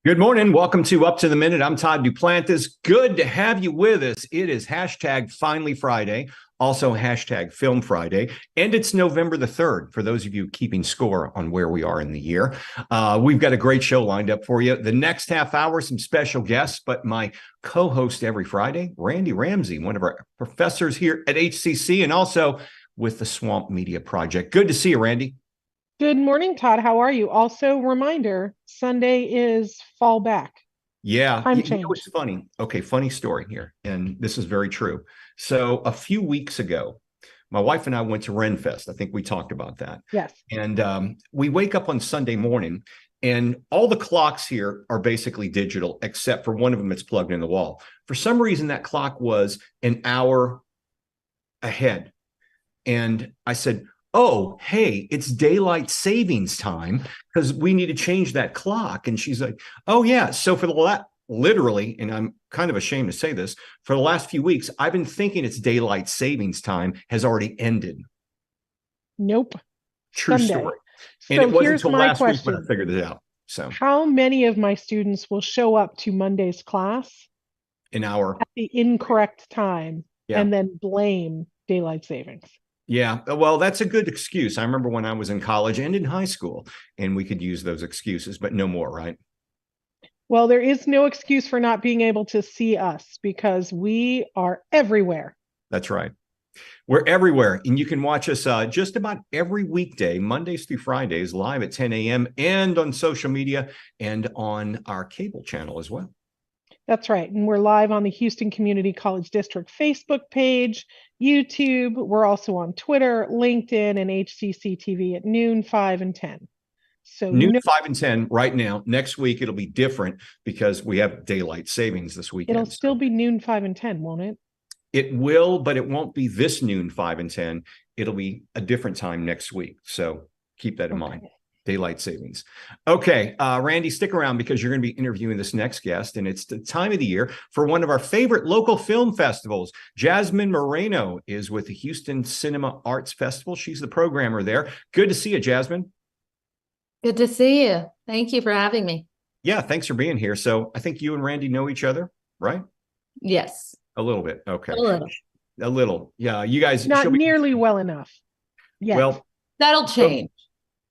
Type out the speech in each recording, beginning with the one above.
Good morning. Welcome to Up to the Minute. I'm Todd Duplantis. Good to have you with us. It is hashtag Finally Friday, also hashtag Film Friday, and it's November the 3rd for those of you keeping score on where we are in the year. We've got a great show lined up for you. The next half hour, some special guests, but my co-host every Friday, Randy Ramsey, one of our professors here at HCC and also with the Swamp Media Project. Good to see you, Randy. Good morning, Todd. How are you? Also, reminder, Sunday is fall back. Yeah, Time you know change. what's funny? Okay, funny story here, and this is very true. So a few weeks ago, my wife and I went to Renfest. I think we talked about that. Yes. And we wake up on Sunday morning, and all the clocks here are basically digital, except for one of them that's plugged in the wall. For some reason, that clock was an hour ahead. And I said, oh, hey, it's daylight savings time because we need to change that clock. And she's like, oh, yeah. So for the literally, and I'm kind of ashamed to say this, for the last few weeks, I've been thinking it's daylight savings time has already ended. Nope. True Sunday. story. And So it wasn't here's until my last week when I question. figured it out. So How many of my students will show up to Monday's class an hour. at the incorrect time Yeah. and then blame daylight savings? Yeah, well, that's a good excuse. I remember when I was in college and in high school, and we could use those excuses, but no more, right? Well, there is no excuse for not being able to see us because we are everywhere. That's right. We're everywhere, and you can watch us just about every weekday, Mondays through Fridays, live at 10 a.m. and on social media and on our cable channel as well. That's right. And we're live on the Houston Community College District Facebook page, YouTube. We're also on Twitter, LinkedIn, and HCCTV at noon, 5, and 10. So Noon, 5, and 10 right now. Next week, it'll be different because we have daylight savings this weekend. It'll still be noon, 5, and 10, won't it? It will, but it won't be this noon, 5, and 10. It'll be a different time next week. So keep that in mind. Daylight savings. Okay, Randy, stick around because you're going to be interviewing this next guest, and it's the time of the year for one of our favorite local film festivals. Jazmyne Moreno is with the Houston Cinema Arts Festival. She's the programmer there. Good to see you, Jazmyne. Good to see you. Thank you for having me. Yeah, thanks for being here. So I think you and Randy know each other, right? Yes. A little bit. Okay. A little. A little. Yeah, you guys. Not nearly well enough. Yet. Well, that'll change.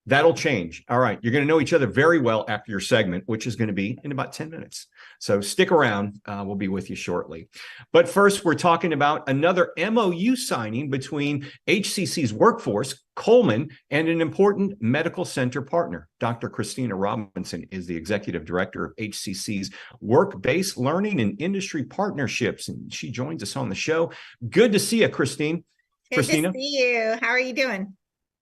That'll change. All right. You're going to know each other very well after your segment, which is going to be in about 10 minutes. So stick around. We'll be with you shortly. But first, we're talking about another MOU signing between HCC's workforce, Coleman, and an important medical center partner. Dr. Christina Robinson is the executive director of HCC's Work-Based Learning and Industry Partnerships, and she joins us on the show. Good to see you, Christine. Christina. Good to see you. How are you doing?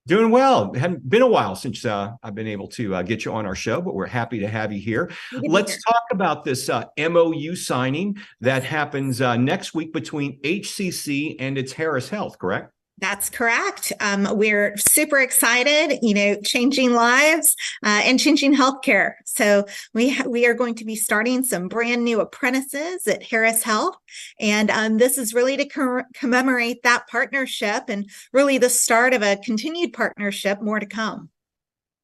Doing well. It hadn't been a while since I've been able to get you on our show, but we're happy to have you here. Let's talk about this MOU signing that happens next week between HCC and its Harris Health, correct? That's correct. We're super excited, changing lives and changing healthcare. So we are going to be starting some brand new apprentices at Harris Health. And this is really to commemorate that partnership and really the start of a continued partnership, more to come.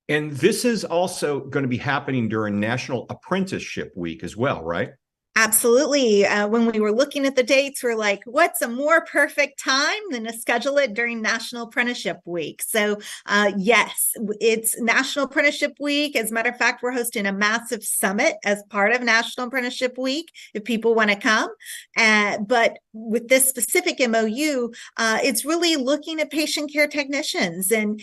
And this is also going to be happening during National Apprenticeship Week as well, right? Absolutely. When we were looking at the dates, we're like, what's a more perfect time than to schedule it during National Apprenticeship Week? So yes, it's National Apprenticeship Week. As a matter of fact, we're hosting a massive summit as part of National Apprenticeship Week if people want to come. But with this specific MOU, it's really looking at patient care technicians and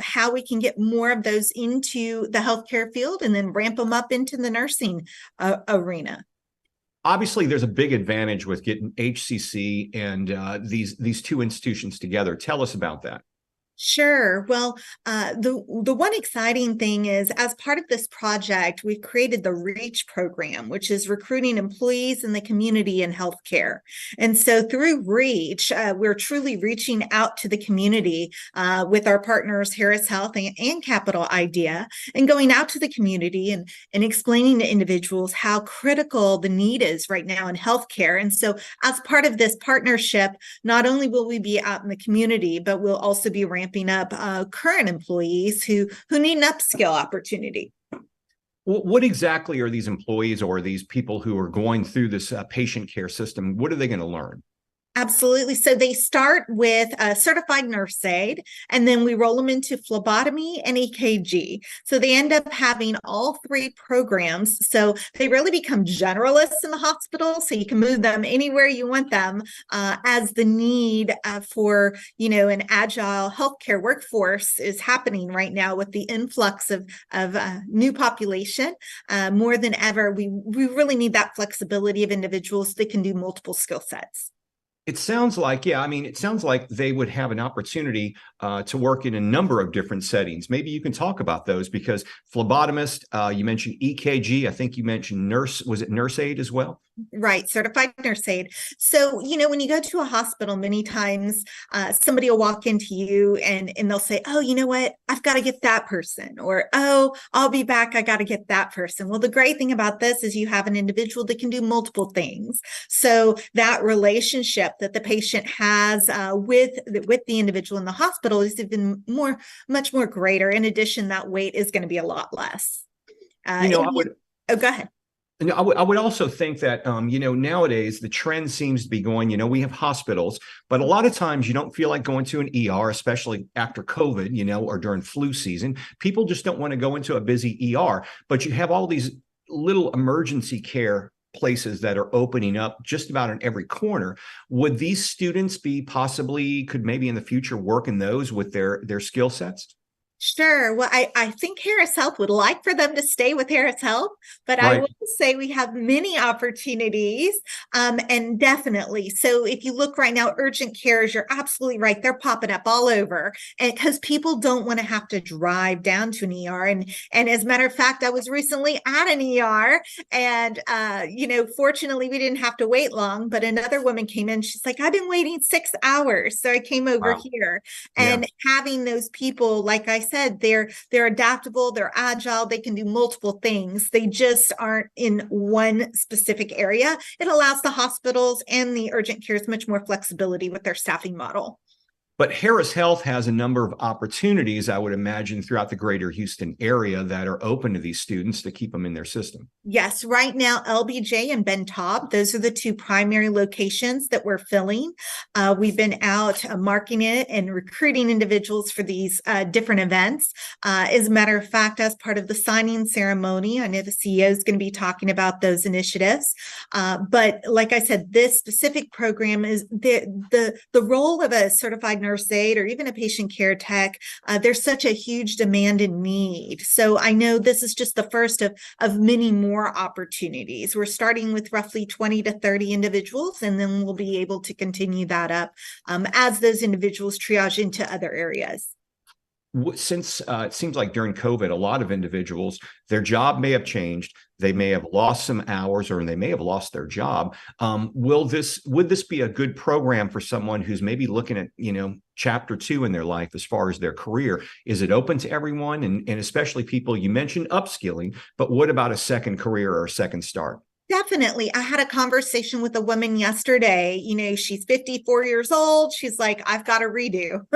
how we can get more of those into the healthcare field and then ramp them up into the nursing arena. Obviously, there's a big advantage with getting HCC and these two institutions together. Tell us about that. Sure. Well, the one exciting thing is, as part of this project, we've created the REACH program, which is recruiting employees in the community in healthcare. And so through REACH, we're truly reaching out to the community with our partners, Harris Health and Capital Idea, and going out to the community and explaining to individuals how critical the need is right now in healthcare. And so as part of this partnership, not only will we be out in the community, but we'll also be ramping up current employees who need an upskill opportunity. What exactly are these employees or these people who are going through this patient care system? What are they going to learn? Absolutely. So they start with a certified nurse aide, and then we roll them into phlebotomy and EKG. So they end up having all three programs. So they really become generalists in the hospital. So you can move them anywhere you want them, as the need for, an agile healthcare workforce is happening right now with the influx of new population. More than ever, we really need that flexibility of individuals that can do multiple skill sets. It sounds like, it sounds like they would have an opportunity to work in a number of different settings. Maybe you can talk about those, because phlebotomist, you mentioned EKG. I think you mentioned nurse. Was it nurse aide as well? Right, certified nurse aide. So, when you go to a hospital, many times somebody will walk into you and they'll say, oh, you know what? I've got to get that person. Or, oh, I'll be back. I got to get that person. Well, the great thing about this is you have an individual that can do multiple things. So that relationship that the patient has with the individual in the hospital is even much more greater. In addition, that wait is going to be a lot less. Go ahead. And I would also think that, nowadays the trend seems to be going, we have hospitals, but a lot of times you don't feel like going to an ER, especially after COVID, or during flu season. People just don't want to go into a busy ER, but you have all these little emergency care places that are opening up just about in every corner. Would these students could maybe in the future work in those with their skill sets? Sure. Well, I think Harris Health would like for them to stay with Harris Health, but Right. I will say we have many opportunities, and definitely. So if you look right now, urgent cares, you're absolutely right. They're popping up all over, and because people don't want to have to drive down to an ER. And as a matter of fact, I was recently at an ER, and fortunately we didn't have to wait long. But another woman came in. She's like, I've been waiting 6 hours, so I came over Wow. here. And having those people, like I said, they're adaptable, they're agile, they can do multiple things. They just aren't in one specific area. It allows the hospitals and the urgent cares much more flexibility with their staffing model. But Harris Health has a number of opportunities, I would imagine, throughout the greater Houston area that are open to these students to keep them in their system. Yes, right now, LBJ and Ben Taub, those are the two primary locations that we're filling. We've been out marketing it and recruiting individuals for these different events. As a matter of fact, as part of the signing ceremony, I know the CEO is going to be talking about those initiatives. But like I said, this specific program is the role of a certified nurse aide or even a patient care tech. There's such a huge demand and need. So I know this is just the first of many more opportunities. We're starting with roughly 20 to 30 individuals, and then we'll be able to continue that up as those individuals triage into other areas. Since it seems like during COVID, a lot of individuals, their job may have changed. They may have lost some hours, or they may have lost their job. Would this be a good program for someone who's maybe looking at, chapter 2 in their life as far as their career? Is it open to everyone, and especially people? You mentioned upskilling, but what about a second career or a second start? Definitely. I had a conversation with a woman yesterday. She's 54 years old. She's like, I've got to redo.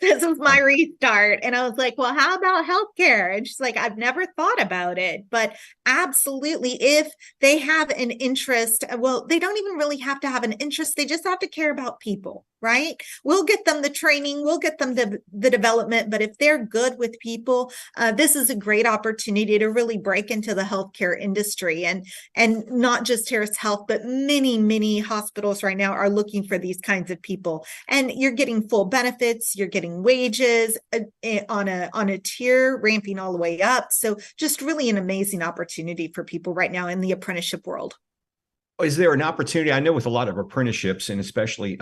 This is my restart. And I was like, well, how about healthcare? And she's like, I've never thought about it. But absolutely, if they have an interest, well, they don't even really have to have an interest. They just have to care about people, right? We'll get them the training. We'll get them the development. But if they're good with people, this is a great opportunity to really break into the healthcare industry. And not just Harris Health, but many, many hospitals right now are looking for these kinds of people. And you're getting full benefits, you're getting wages on a tier ramping all the way up. So just really an amazing opportunity for people right now in the apprenticeship world. Is there an opportunity? I know with a lot of apprenticeships, and especially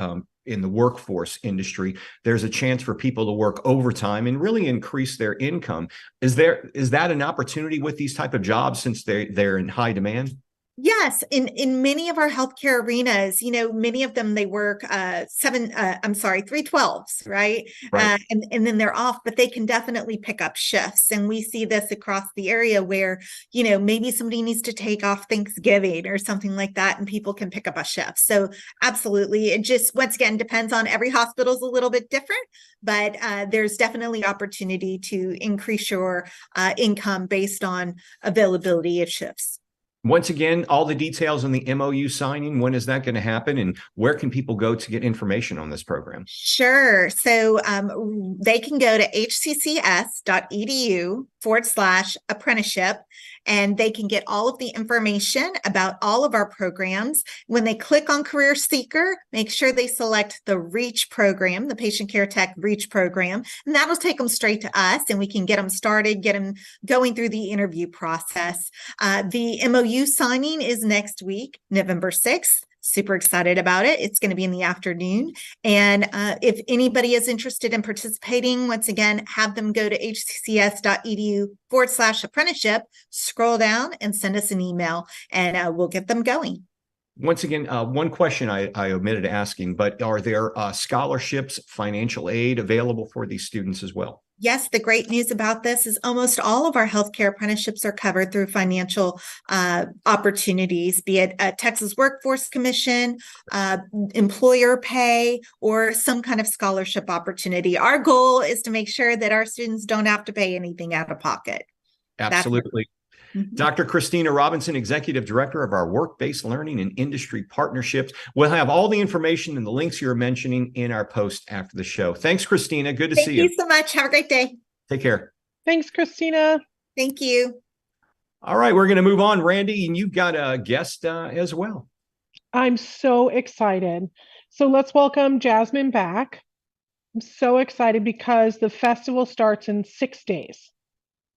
in the workforce industry, there's a chance for people to work overtime and really increase their income. Is that an opportunity with these type of jobs, since they're in high demand? Yes, in many of our healthcare arenas, many of them they work 312s, right? Right. And then they're off, but they can definitely pick up shifts. And we see this across the area where, maybe somebody needs to take off Thanksgiving or something like that, and people can pick up a shift. So absolutely. It just once again depends on every hospital's a little bit different, but there's definitely opportunity to increase your income based on availability of shifts. Once again, all the details on the MOU signing, when is that going to happen, and where can people go to get information on this program? Sure. So they can go to hccs.edu/apprenticeship, and they can get all of the information about all of our programs. When they click on Career Seeker, make sure they select the REACH program, the Patient Care Tech REACH program, and that'll take them straight to us, and we can get them started, get them going through the interview process. The MOU signing is next week, November 6th. Super excited about it. It's going to be in the afternoon. And if anybody is interested in participating, once again, have them go to hccs.edu/apprenticeship, scroll down and send us an email, and we'll get them going. Once again, one question I omitted asking, but are there scholarships, financial aid available for these students as well? Yes, the great news about this is almost all of our healthcare apprenticeships are covered through financial opportunities, be it a Texas Workforce Commission, employer pay, or some kind of scholarship opportunity. Our goal is to make sure that our students don't have to pay anything out of pocket. Absolutely. Dr. Christina Robinson, Executive Director of our Work-Based Learning and Industry Partnerships. We'll have all the information and the links you're mentioning in our post after the show. Thanks, Christina. Good to see you. Thank you so much. Have a great day. Take care. Thanks, Christina. Thank you. All right, we're going to move on, Randy, and you've got a guest as well. I'm so excited. So let's welcome Jazmyne back. I'm so excited because the festival starts in 6 days.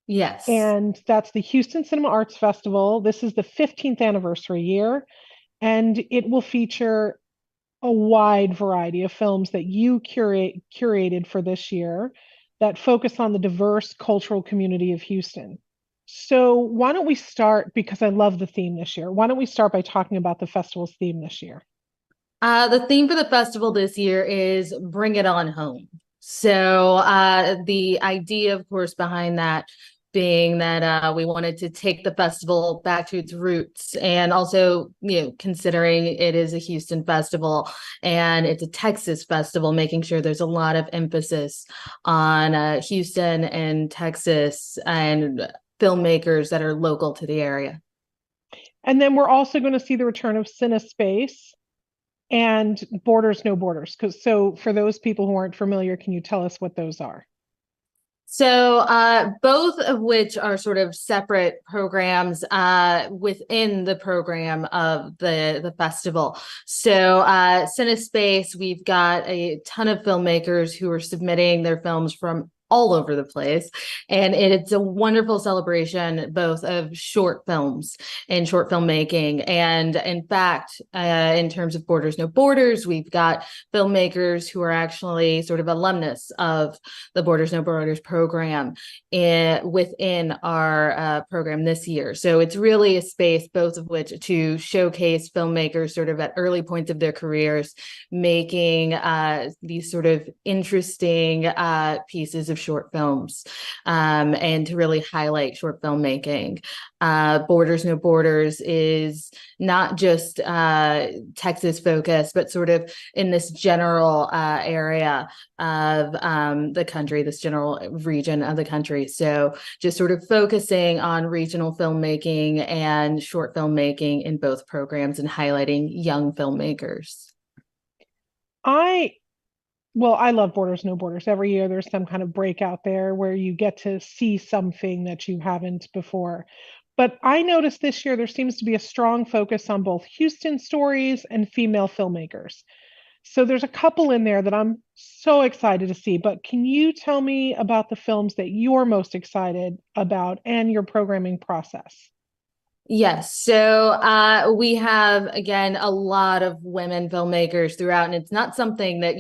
Yes. And that's the Houston Cinema Arts Festival. This is the 15th anniversary year, and it will feature a wide variety of films that you curated for this year that focus on the diverse cultural community of Houston. So why don't we start, because I love the theme this year, why don't we start by talking about the festival's theme this year? The theme for the festival this year is Bring It On Home. So the idea, of course, behind that being that we wanted to take the festival back to its roots, and also, considering it is a Houston festival and it's a Texas festival, making sure there's a lot of emphasis on Houston and Texas and filmmakers that are local to the area. And then we're also going to see the return of CineSpace and Borders No Borders. So for those people who aren't familiar, can you tell us what those are? So both of which are sort of separate programs within the program of the festival. So CineSpace, we've got a ton of filmmakers who are submitting their films from all over the place. And it's a wonderful celebration, both of short films and short filmmaking. And in fact, in terms of Borders No Borders, we've got filmmakers who are actually sort of alumnus of the Borders No Borders program within our program this year. So it's really a space, both of which to showcase filmmakers sort of at early points of their careers, making these sort of interesting pieces of short films, and to really highlight short filmmaking. Borders No Borders is not just Texas focused, but sort of in this general area of the country, this general region of the country. So just sort of focusing on regional filmmaking and short filmmaking in both programs and highlighting young filmmakers. Well, I love Borders No Borders. Every year there's some kind of breakout there where you get to see something that you haven't before. But I noticed this year there seems to be a strong focus on both Houston stories and female filmmakers. So there's a couple in there that I'm so excited to see. But can you tell me about the films that you're most excited about and your programming process? Yes. So we have, again, a lot of women filmmakers throughout, and it's not something that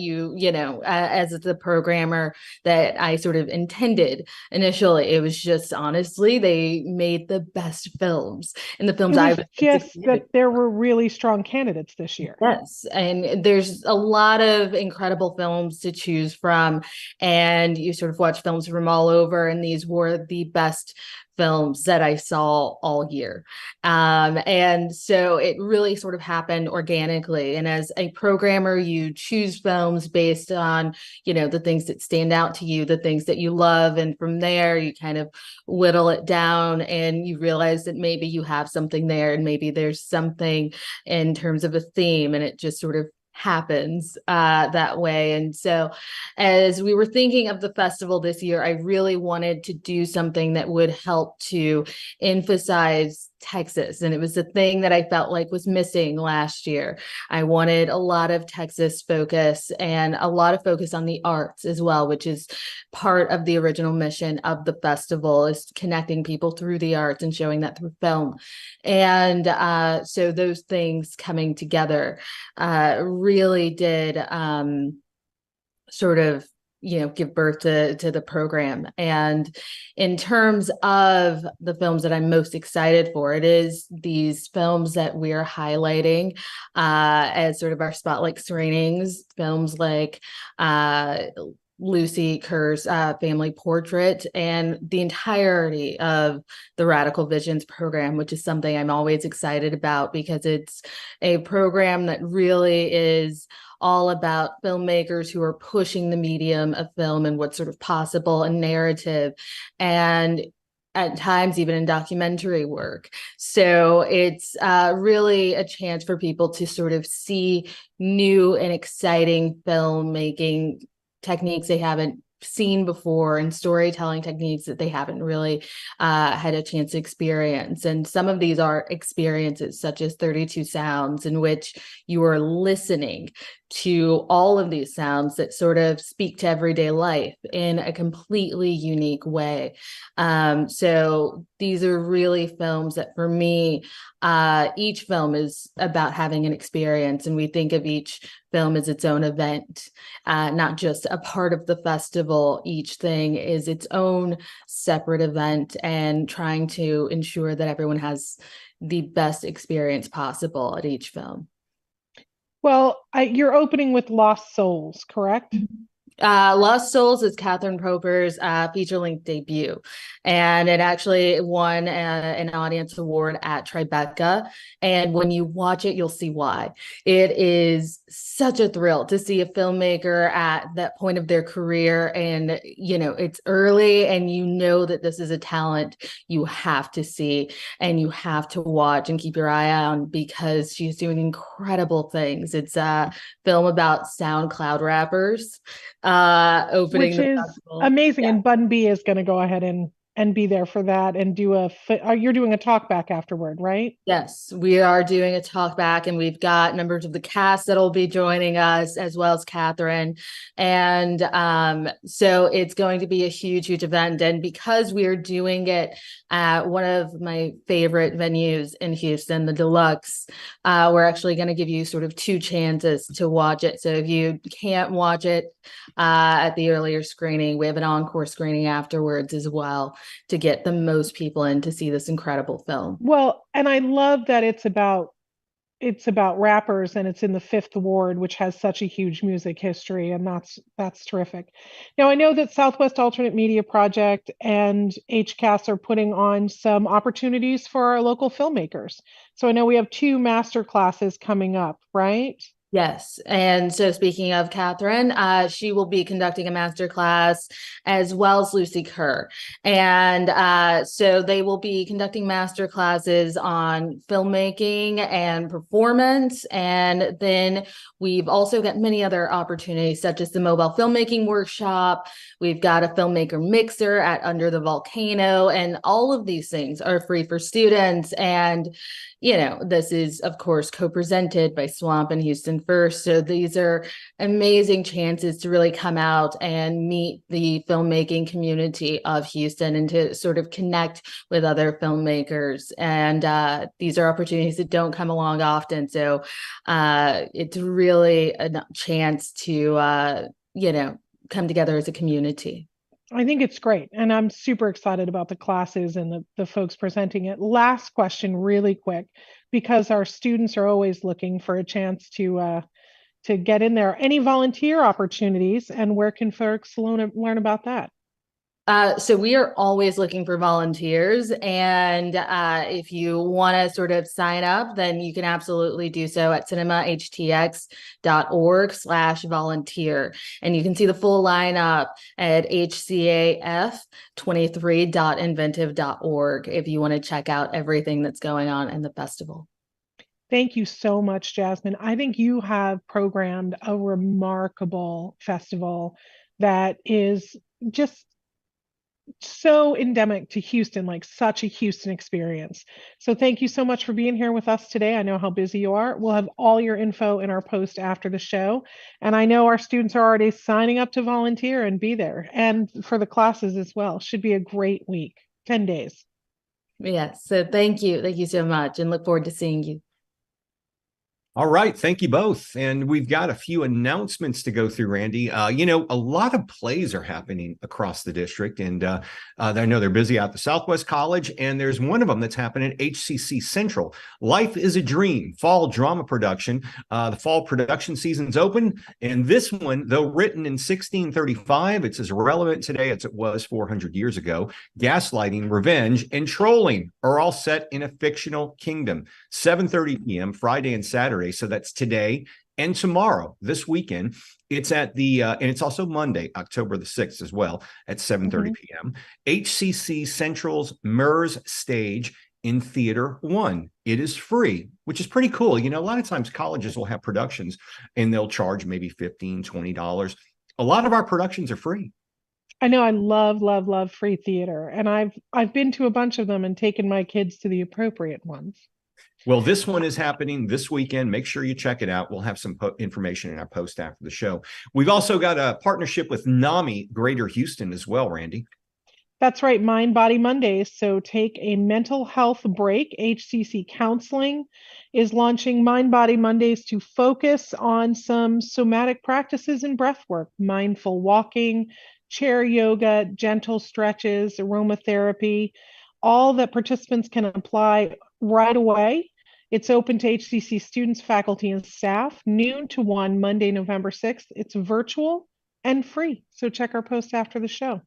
as the programmer, that I sort of intended initially. It was just, honestly, they made the best films, and the films It I was was just excited. that there were really strong candidates this year. Yes, and there's a lot of incredible films to choose from, and you sort of watch films from all over, and these were the best films that I saw all year. And so it really sort of happened organically. And as a programmer, you choose films based on, the things that stand out to you, the things that you love. And from there, you kind of whittle it down, and you realize that maybe you have something there, and maybe there's something in terms of a theme, and it just sort of happens that way. And so as we were thinking of the festival this year, I really wanted to do something that would help to emphasize Texas. And it was the thing that I felt like was missing last year. I wanted a lot of Texas focus and a lot of focus on the arts as well, which is part of the original mission of the festival, is connecting people through the arts and showing that through film. And so those things coming together really did sort of give birth to the program. And in terms of the films that I'm most excited for, it is these films that we're highlighting as sort of our spotlight screenings, films like Lucy Kerr's family portrait, and the entirety of the Radical Visions program, which is something I'm always excited about, because it's a program that really is all about filmmakers who are pushing the medium of film and what's sort of possible in narrative, and at times even in documentary work. So it's really a chance for people to sort of see new and exciting filmmaking techniques they haven't seen before, and storytelling techniques that they haven't really had a chance to experience. And some of these are experiences such as 32 Sounds, in which you are listening to all of these sounds that sort of speak to everyday life in a completely unique way. So these are really films that, for me, each film is about having an experience, and we think of each film as its own event, not just a part of the festival. Each thing is its own separate event, and trying to ensure that everyone has the best experience possible at each film. Well, you're opening with Lost Souls, correct? Lost Souls is Catherine Proper's feature-length debut, and it actually won an audience award at Tribeca. And when you watch it, you'll see why. It is such a thrill to see a filmmaker at that point of their career, and it's early, and that this is a talent you have to see and you have to watch and keep your eye on, because she's doing incredible things. It's a film about SoundCloud rappers. Opening Which the is festival. amazing. Yeah. And Bun B is going to go ahead and be there for that, and do you're doing a talk back afterward, right? Yes, we are doing a talk back, and we've got members of the cast that'll be joining us, as well as Catherine. And so it's going to be a huge, huge event. And because we are doing it at one of my favorite venues in Houston, the Deluxe, we're actually going to give you sort of 2 chances to watch it. So if you can't watch it at the earlier screening, we have an encore screening afterwards as well, to get the most people in to see this incredible film. Well, and I love that it's about rappers, and it's in the 5th Ward, which has such a huge music history, and that's terrific. Now, I know that Southwest Alternate Media Project and HCAS are putting on some opportunities for our local filmmakers. So I know we have 2 master classes coming up, right? Yes. And so, speaking of Catherine, she will be conducting a master class, as well as Lucy Kerr. And so they will be conducting master classes on filmmaking and performance. And then we've also got many other opportunities, such as the mobile filmmaking workshop. We've got a filmmaker mixer at Under the Volcano, and all of these things are free for students. And this is, of course, co-presented by Swamp and Houston June 1st. So these are amazing chances to really come out and meet the filmmaking community of Houston and to sort of connect with other filmmakers. And these are opportunities that don't come along often. So it's really a chance to, come together as a community. I think it's great. And I'm super excited about the classes and the folks presenting it. Last question, really quick, because our students are always looking for a chance to get in there. Any volunteer opportunities, and where can folks learn about that? So we are always looking for volunteers, and if you want to sort of sign up, then you can absolutely do so at cinemahtx.org/volunteer. And you can see the full lineup at hcaf23.inventive.org if you want to check out everything that's going on in the festival. Thank you so much, Jazmyne. I think you have programmed a remarkable festival that is just so endemic to Houston, like such a Houston experience. So thank you so much for being here with us today. I know how busy you are. We'll have all your info in our post after the show. And I know our students are already signing up to volunteer and be there, and for the classes as well. Should be a great week, 10 days. Yes. So thank you. Thank you so much, and look forward to seeing you. All right. Thank you both. And we've got a few announcements to go through, Randy. A lot of plays are happening across the district, and I know they're busy out the Southwest College, and there's one of them that's happening at HCC Central. Life is a Dream, fall drama production. The fall production season's open, and this one, though written in 1635, it's as relevant today as it was 400 years ago. Gaslighting, revenge, and trolling are all set in a fictional kingdom. 7:30 p.m. Friday and Saturday. So that's today and tomorrow, this weekend. It's at the, and it's also Monday, October the 6th as well at 7:30 p.m. HCC Central's MERS stage in Theater 1. It is free, which is pretty cool. A lot of times colleges will have productions and they'll charge maybe $15, $20. A lot of our productions are free. I know. I love free theater. And I've been to a bunch of them and taken my kids to the appropriate ones. Well, this one is happening this weekend. Make sure you check it out. We'll have some information in our post after the show. We've also got a partnership with NAMI Greater Houston as well, Randy. That's right. Mind Body Mondays. So take a mental health break. HCC Counseling is launching Mind Body Mondays to focus on some somatic practices and breath work, mindful walking, chair yoga, gentle stretches, aromatherapy, all that participants can apply right away. It's open to HCC students, faculty, and staff, noon to 1, Monday, November 6th. It's virtual and free. So check our post after the show.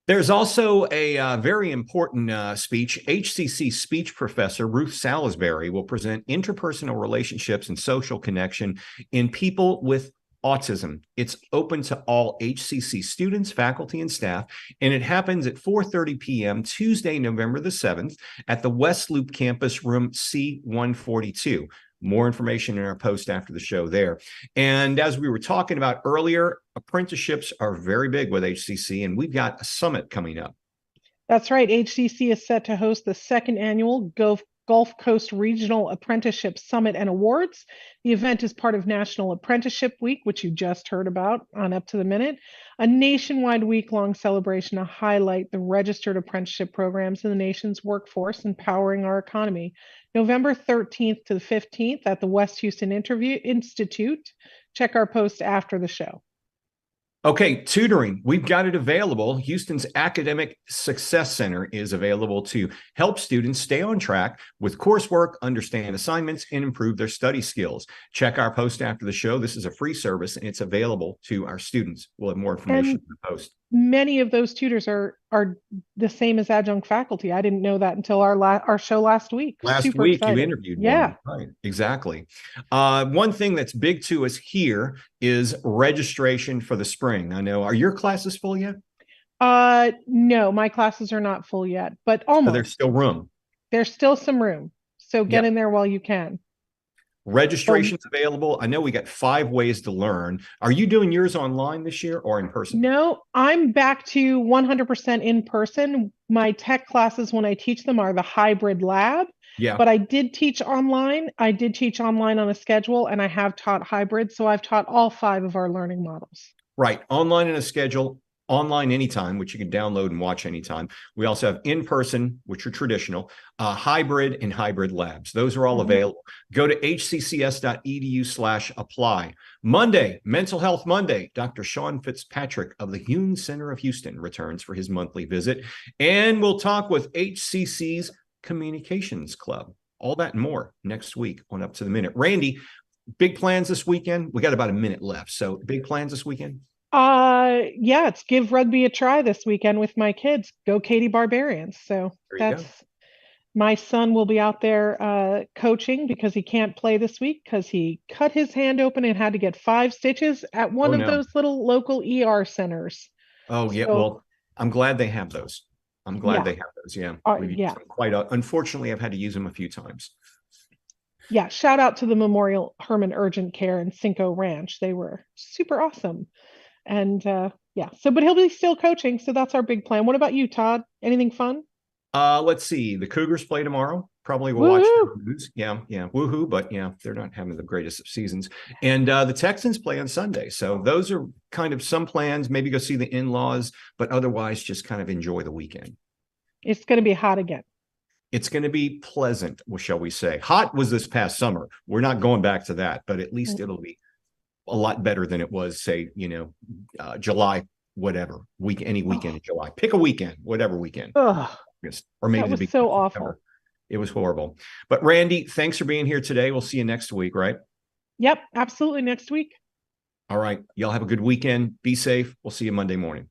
There's also a very important speech. HCC speech professor Ruth Salisbury will present interpersonal relationships and social connection in people with autism. It's open to all HCC students, faculty, and staff, and it happens at 4:30 p.m. Tuesday, November the 7th at the West Loop campus, room C142. More information in our post after the show there. And as we were talking about earlier, apprenticeships are very big with HCC, and we've got a summit coming up. That's right. HCC is set to host the second annual Gulf Coast Regional Apprenticeship Summit and Awards. The event is part of National Apprenticeship Week, which you just heard about on Up to the Minute, a nationwide week-long celebration to highlight the registered apprenticeship programs in the nation's workforce, empowering our economy. November 13th to the 15th at the West Houston Institute. Check our post after the show. Okay, tutoring. We've got it available. Houston's Academic Success Center is available to help students stay on track with coursework, understand assignments, and improve their study skills. Check our post after the show. This is a free service, and it's available to our students. We'll have more information in the post. Many of those tutors are the same as adjunct faculty. I didn't know that until our show last week. Super week, excited. You interviewed one. Right, exactly. One thing that's big to us here is registration for the spring. I know, are your classes full yet? No, my classes are not full yet, but almost. So there's still room. There's still some room. So get in there while you can. Registration's available. I know we got 5 ways to learn. Are you doing yours online this year or in person? No, I'm back to 100% in person. My tech classes, when I teach them, are the hybrid lab. Yeah. But I did teach online. I did teach online on a schedule, and I have taught hybrid. So I've taught all 5 of our learning models. Right. Online in a schedule, online anytime, which you can download and watch anytime. We also have in-person, which are traditional, hybrid and hybrid labs. Those are all available. Go to hccs.edu/apply. Monday, Mental Health Monday. Dr. Sean Fitzpatrick of the Hune Center of Houston returns for his monthly visit. And we'll talk with HCC's Communications Club. All that and more next week on Up to the Minute. Randy, big plans this weekend? We got about a minute left. So big plans this weekend? Yeah, it's give rugby a try this weekend with my kids. Go Katy Barbarians. So There you go. my son will be out there coaching because he can't play this week because he cut his hand open and had to get 5 stitches at one of those little local ER centers. Oh, yeah. So, Well, I'm glad they have those. I'm glad they have those. Yeah. We've used them unfortunately, I've had to use them a few times. Yeah. Shout out to the Memorial Herman Urgent Care and Cinco Ranch. They were super awesome. And yeah, but he'll be still coaching. So that's our big plan. What about you, Todd? Anything fun? Let's see. The Cougars play tomorrow. Probably we'll watch them lose. Yeah. Woohoo. But yeah, they're not having the greatest of seasons. And the Texans play on Sunday. So those are kind of some plans. Maybe go see the in-laws, but otherwise just kind of enjoy the weekend. It's going to be hot again. It's going to be pleasant, shall we say. Hot was this past summer. We're not going back to that, but at least it'll be a lot better than it was, say, July, whatever any weekend in July. Pick a weekend, whatever weekend. Or maybe that was so awful. It was horrible. But Randy, thanks for being here today. We'll see you next week, right? Yep, absolutely. Next week. All right. Y'all have a good weekend. Be safe. We'll see you Monday morning.